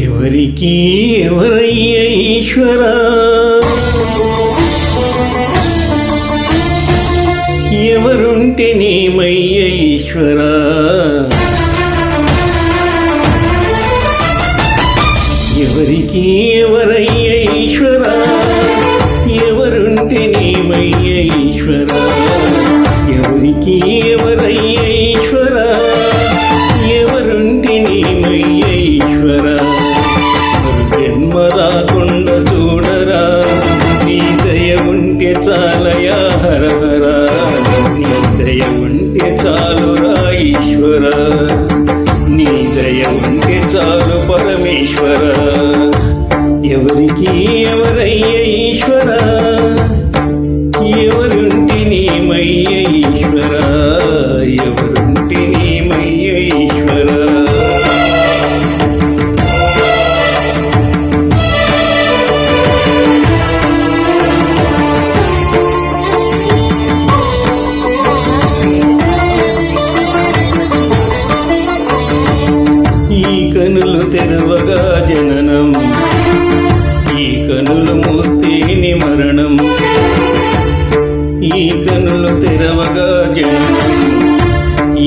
ఎవరికి ఎవరయ్య ఈశ్వరా, ఎవరుంటే నేమయ్య ఈశ్వరా, ఎవరికి ఎవరయ్య ఈశ్వరా, ఎవరుంటే నేమయ్య ఈశ్వరా, ఎవరికి ఎవరయ్య ఈశ్వరా, ఎవరుంటే నేమయ్య ఈశ్వరా, జన్మ రాకుండా చూడరా, నీ దయ ఉంటే చాలయా హర హర, నీ దయ ఉంటే చాలురా ఈశ్వరా, నీ దయ ఉంటే చాలు పరమేశ్వర, ఎవరికి ఎవరయ్య ఈశ్వరా, ఎవరుంటే నేమయ్య ఈశ్వరా, ఎవరుంటే నేమయ్య ఈశ్వరా. ఈ కనులు తెరవగా జననం, ఈ కనులు మూస్తేని మరణం, ఈ కనులు తెరవగా జననం,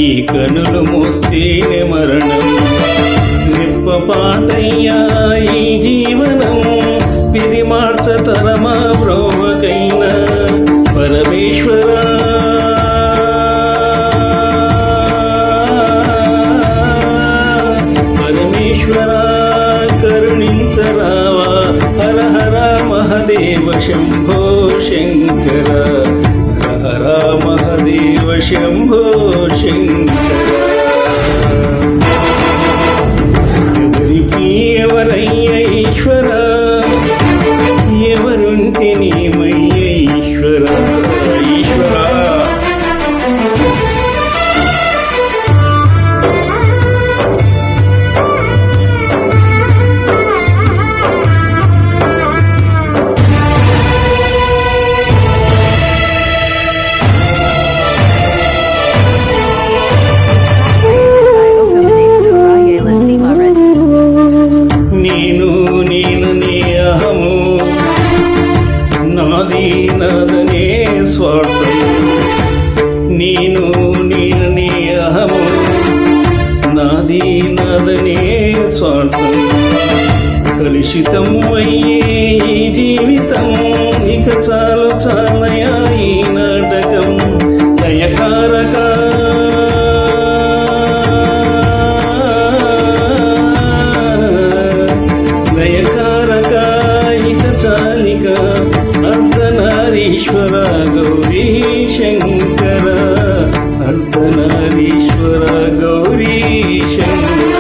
ఈ కనులు మూస్తేని మరణం, రెప్పపాటయ్యా ఈ జీవనం, విధి మార్చతరమా బ్రోవకైనా పరమేశ్వరా, కరుణించరావా హర హర మహదేవ శంభో శంకర, హర హర మహదేవ శంభో శంకర. ఎవరికి ఎవరయ్య ఈశ్వరా, ఎవరుంటే నేమయ్య ఈశ్వరా, ఈశ్వరా. నాది నాదనే స్వార్థం, నేను నేను నీ అహము, నాది నాదనే స్వార్థం, కలుషితం అయ్యే ఈ జీవితం, ఇక చాలు చాలయా ఈ నాటకం, దయకారక దయకారక ఇక చాలిక, అర్ధనారీశ్వర గౌరీ శంకర, అర్ధనారీశ్వర గౌరీ శంకర.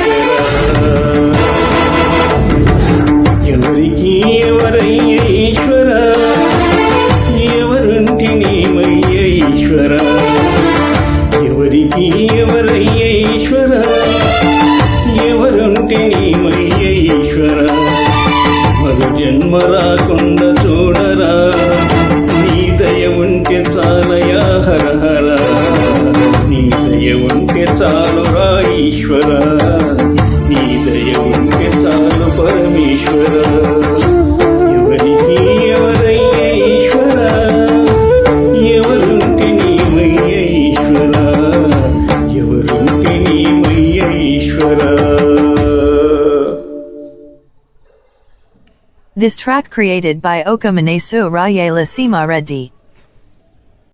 ఎవరికి ఎవరయ్య ఈశ్వరా, ఎవరుంటే నేమయ్య ఈశ్వరా, ఎవరికి ఎవరయ్య ఈశ్వరా, ఎవరుంటే నేమయ్య ఈశ్వరా, మరో జన్మ రాకుండా చూడరా, నీ దయ ఉంటే చాలయా హర హర, నీ దయ ఉంటే చాలురా ఈశ్వర, నీ దయ ఉంటే చాలు పరమేశ్వర, ఎవరికి ఎవరయ్య ఈశ్వర, ఎవరుంటే నేమయ్య ఈశ్వర, ఎవరుంటే నేమయ్య ఈశ్వర. This track created by Okamanesu Rayala Sima Reddy.